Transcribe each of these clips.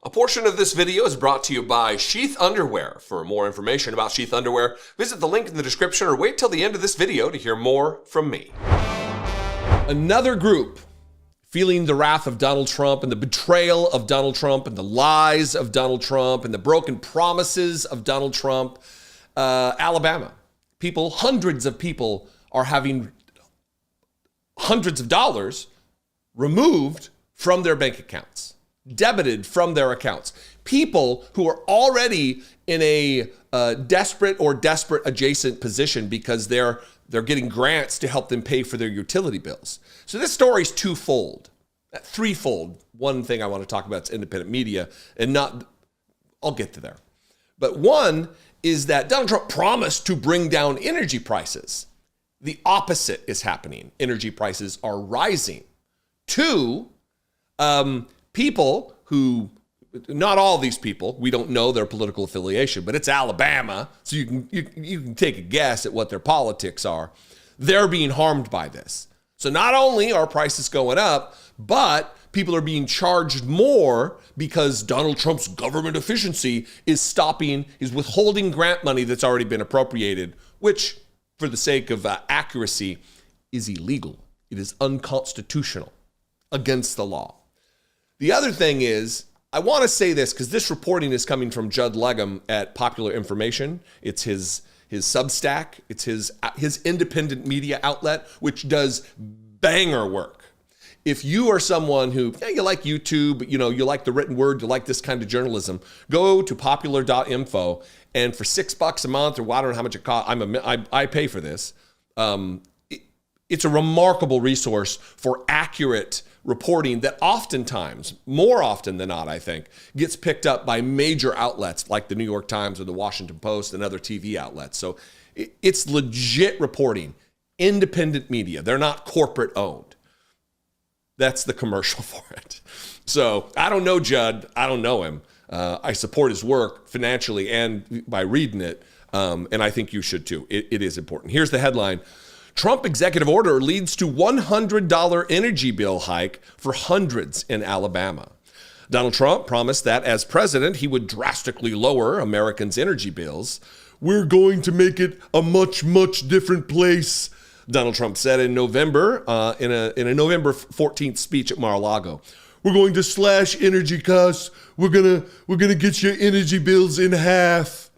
A portion of this video is brought to you by Sheath Underwear. For more information about Sheath Underwear, visit the link in the description or wait till the end of this video to hear more from me. Another group feeling the wrath of Donald Trump and the betrayal of Donald Trump and the lies of Donald Trump and the broken promises of Donald Trump. Alabama. People, hundreds of people are having hundreds of dollars removed from their bank accounts, debited from their accounts. People who are already in a desperate or desperate adjacent position because they're getting grants to help them pay for their utility bills. So this story is twofold, threefold. One thing I want to talk about is independent media, and I'll get to there. But one is that Donald Trump promised to bring down energy prices. The opposite is happening. Energy prices are rising. Two, people who, not all these people, we don't know their political affiliation, but it's Alabama, so you can take a guess at what their politics are. They're being harmed by this. So not only are prices going up, but people are being charged more because Donald Trump's government efficiency is withholding grant money that's already been appropriated, which, for the sake of accuracy, is illegal. It is unconstitutional, against the law. The other thing is, I want to say this because this reporting is coming from Judd Legum at Popular Information. It's his Substack. It's his independent media outlet, which does banger work. If you are someone who, you like YouTube, you like the written word, you like this kind of journalism, go to popular.info, and for $6 a month, or I don't know how much it costs, I pay for this. It's a remarkable resource for accurate reporting that oftentimes, more often than not, I think, gets picked up by major outlets like the New York Times or the Washington Post and other TV outlets. So it's legit reporting, independent media. They're not corporate owned. That's the commercial for it. So I don't know Judd. I don't know him. I support his work financially and by reading it. And I think you should too. It is important. Here's the headline. Trump executive order leads to $100 energy bill hike for hundreds in Alabama. Donald Trump promised that as president, he would drastically lower Americans' energy bills. We're going to make it a much, much different place, Donald Trump said in November, in a November 14th speech at Mar-a-Lago. We're going to slash energy costs. We're gonna get your energy bills in half.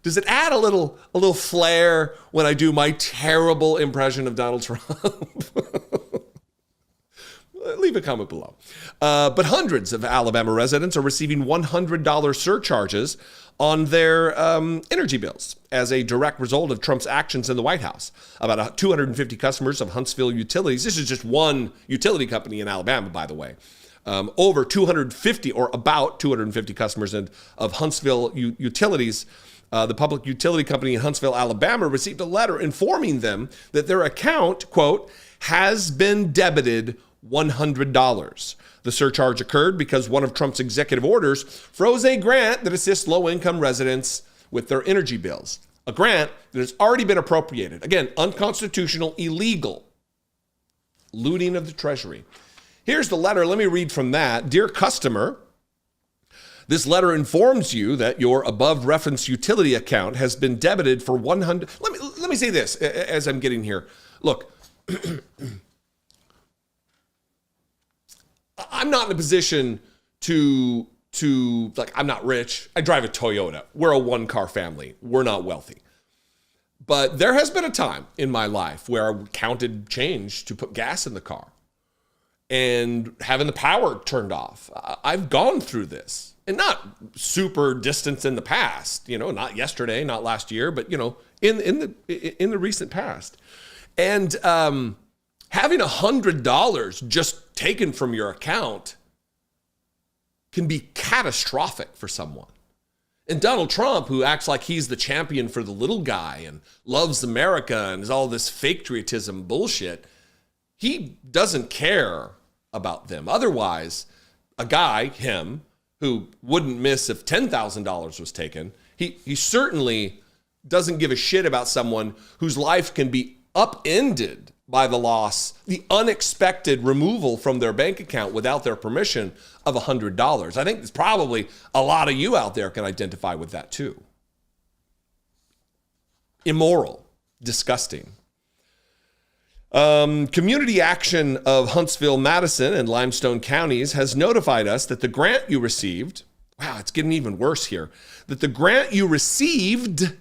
Does it add a little flair when I do my terrible impression of Donald Trump? Leave a comment below. But hundreds of Alabama residents are receiving $100 surcharges on their energy bills as a direct result of Trump's actions in the White House. About 250 customers of Huntsville Utilities, this is just one utility company in Alabama, by the way, over 250 or about 250 customers of Huntsville Utilities, the public utility company in Huntsville, Alabama, received a letter informing them that their account, quote, has been debited $100. The surcharge occurred because one of Trump's executive orders froze a grant that assists low-income residents with their energy bills. A grant that has already been appropriated. Again, unconstitutional, illegal. Looting of the Treasury. Here's the letter. Let me read from that. Dear customer, this letter informs you that your above referenced utility account has been debited for $100. Let me say this as I'm getting here. Look, I'm not in a position to I'm not rich. I drive a Toyota. We're a one-car family. We're not wealthy. But there has been a time in my life where I counted change to put gas in the car and having the power turned off. I've gone through this, and not super distant in the past, not yesterday, not last year, but in the recent past. And having $100 just taken from your account can be catastrophic for someone. And Donald Trump, who acts like he's the champion for the little guy and loves America and is all this fake patriotism bullshit, he doesn't care about them. Otherwise, a guy, him, who wouldn't miss if $10,000 was taken, he certainly doesn't give a shit about someone whose life can be upended by the loss, the unexpected removal from their bank account without their permission of $100. I think there's probably a lot of you out there can identify with that too. Immoral, disgusting. Community Action of Huntsville, Madison, and Limestone counties has notified us that the grant you received, wow, it's getting even worse here, that the grant you received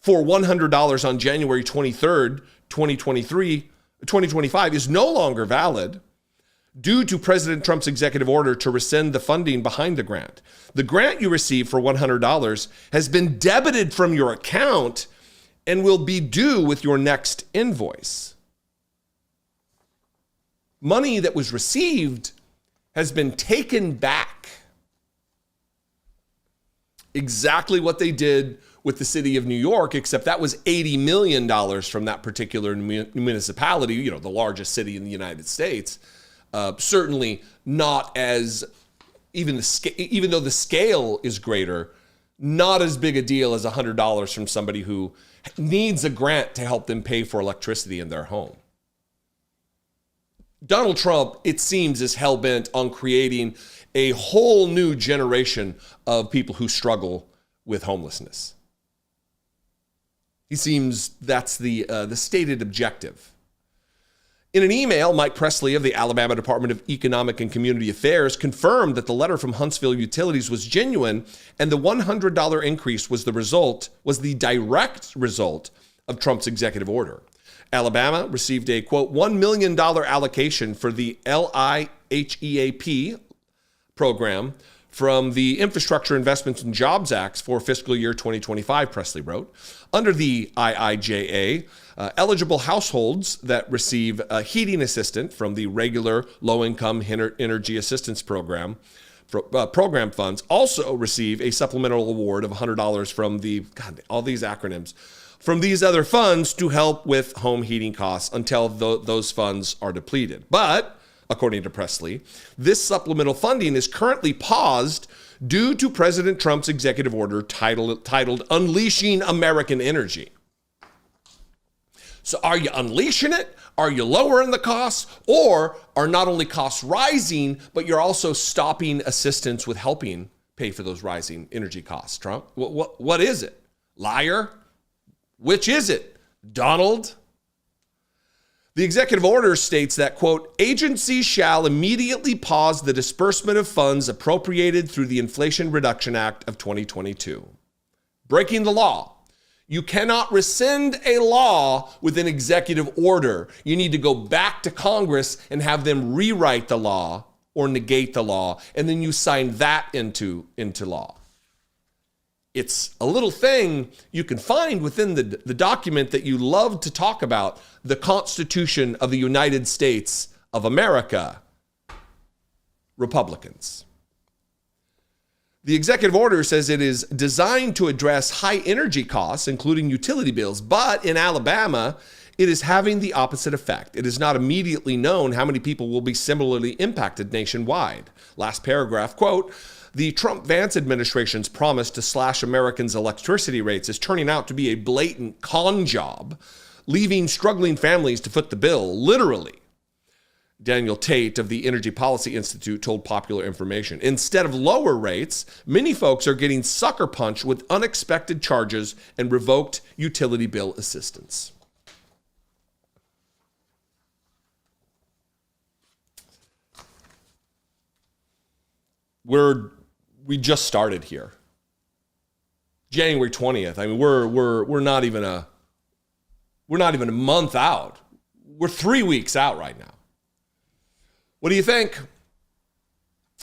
for $100 on January 23rd, 2025 is no longer valid due to President Trump's executive order to rescind the funding behind the grant. The grant you received for $100 has been debited from your account and will be due with your next invoice. Money that was received has been taken back. Exactly what they did with the city of New York, except that was $80 million from that particular municipality, the largest city in the United States. Certainly not as, even though the scale is greater, not as big a deal as $100 from somebody who needs a grant to help them pay for electricity in their home. Donald Trump, it seems, is hell-bent on creating a whole new generation of people who struggle with homelessness. He seems that's the stated objective. In an email, Mike Presley of the Alabama Department of Economic and Community Affairs confirmed that the letter from Huntsville Utilities was genuine, and the $100 increase was the direct result of Trump's executive order. Alabama received a, quote, $1 million allocation for the LIHEAP program from the Infrastructure Investments and Jobs Act for fiscal year 2025, Presley wrote. Under the IIJA, eligible households that receive a heating assistance from the regular low-income energy assistance program funds also receive a supplemental award of $100 from all these acronyms, from these other funds to help with home heating costs until those funds are depleted. But according to Presley, this supplemental funding is currently paused due to President Trump's executive order titled Unleashing American Energy. So are you unleashing it? Are you lowering the costs? Or are not only costs rising, but you're also stopping assistance with helping pay for those rising energy costs, Trump? What is it? Liar? Which is it? Donald? The executive order states that, quote, agencies shall immediately pause the disbursement of funds appropriated through the Inflation Reduction Act of 2022. Breaking the law. You cannot rescind a law with an executive order. You need to go back to Congress and have them rewrite the law or negate the law, and then you sign that into law. It's a little thing you can find within the document that you love to talk about, the Constitution of the United States of America. Republicans. The executive order says it is designed to address high energy costs, including utility bills, but in Alabama, it is having the opposite effect. It is not immediately known how many people will be similarly impacted nationwide. Last paragraph, quote, the Trump-Vance administration's promise to slash Americans' electricity rates is turning out to be a blatant con job, leaving struggling families to foot the bill, literally. Daniel Tate of the Energy Policy Institute told Popular Information. Instead of lower rates, many folks are getting sucker punched with unexpected charges and revoked utility bill assistance. We just started here. January 20th. I mean, we're not even a month out. We're 3 weeks out right now. What do you think?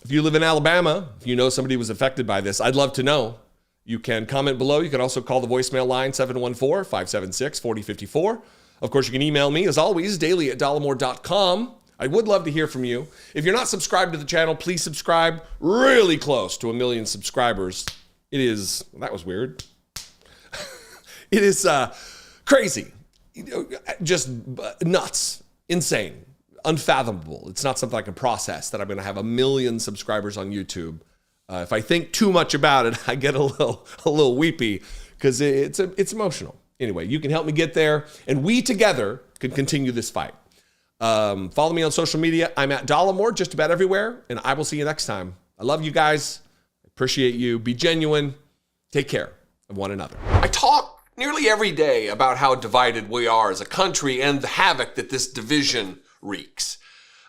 If you live in Alabama, if you know somebody was affected by this, I'd love to know. You can comment below. You can also call the voicemail line 714-576-4054. Of course, you can email me as always, daily@dollemore.com. I would love to hear from you. If you're not subscribed to the channel, please subscribe. Really close to 1 million subscribers. That was weird. It is crazy. Just nuts, insane, unfathomable. It's not something I can process that I'm going to have 1 million subscribers on YouTube. If I think too much about it, I get a little weepy because it's emotional. Anyway, you can help me get there, and we together can continue this fight. Follow me on social media. I'm at Dollemore just about everywhere, and I will see you next time. I love you guys. Appreciate you. Be genuine. Take care of one another. I talk nearly every day about how divided we are as a country and the havoc that this division wreaks.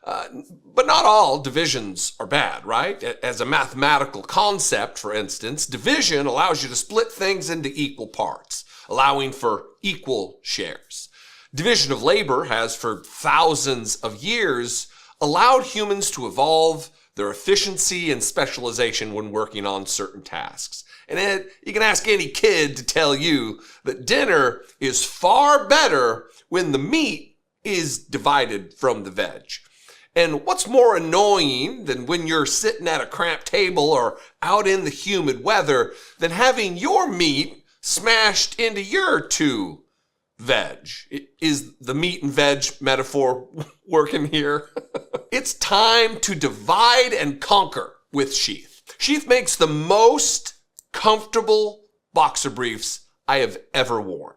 But not all divisions are bad, right? As a mathematical concept, for instance, division allows you to split things into equal parts, allowing for equal shares. Division of labor has, for thousands of years, allowed humans to evolve their efficiency and specialization when working on certain tasks. And you can ask any kid to tell you that dinner is far better when the meat is divided from the veg. And what's more annoying than when you're sitting at a cramped table or out in the humid weather than having your meat smashed into your two veg? Is the meat and veg metaphor working here? It's time to divide and conquer with Sheath. Sheath makes the most comfortable boxer briefs I have ever worn.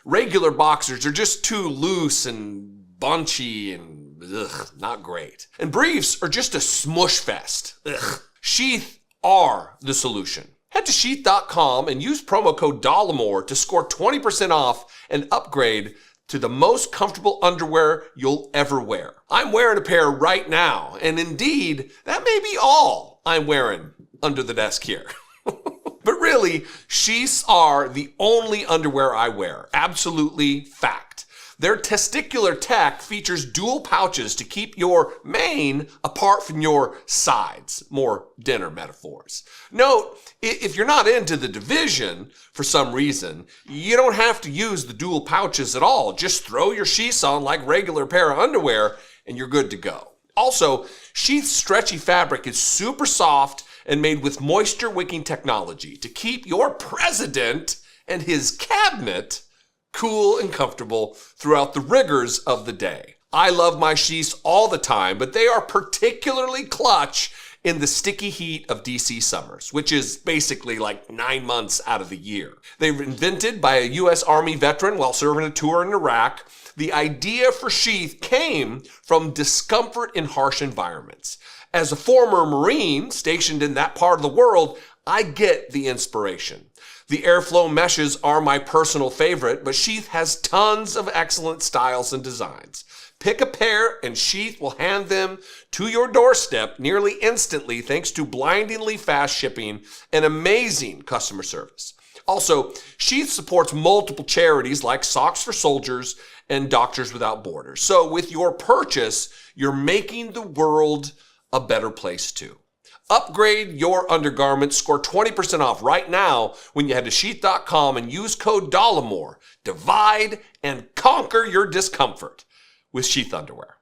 Regular boxers are just too loose and bunchy and not great. And briefs are just a smush fest. Sheath are the solution. Head to sheath.com and use promo code Dollemore to score 20% off and upgrade to the most comfortable underwear you'll ever wear. I'm wearing a pair right now, and indeed, that may be all I'm wearing under the desk here. But really, sheaths are the only underwear I wear. Absolutely fact. Their testicular tech features dual pouches to keep your mane apart from your sides. More dinner metaphors. Note, if you're not into the division for some reason, you don't have to use the dual pouches at all. Just throw your sheaths on like regular pair of underwear and you're good to go. Also, Sheath's stretchy fabric is super soft and made with moisture-wicking technology to keep your president and his cabinet cool and comfortable throughout the rigors of the day. I love my sheaths all the time, but they are particularly clutch in the sticky heat of DC summers, which is basically like 9 months out of the year. They were invented by a U.S. Army veteran while serving a tour in Iraq. The idea for Sheath came from discomfort in harsh environments. As a former Marine stationed in that part of the world, I get the inspiration. The airflow meshes are my personal favorite, but Sheath has tons of excellent styles and designs. Pick a pair and Sheath will hand them to your doorstep nearly instantly thanks to blindingly fast shipping and amazing customer service. Also, Sheath supports multiple charities like Socks for Soldiers and Doctors Without Borders. So with your purchase, you're making the world a better place too. Upgrade your undergarments, score 20% off right now when you head to sheath.com and use code Dollemore. Divide and conquer your discomfort with Sheath underwear.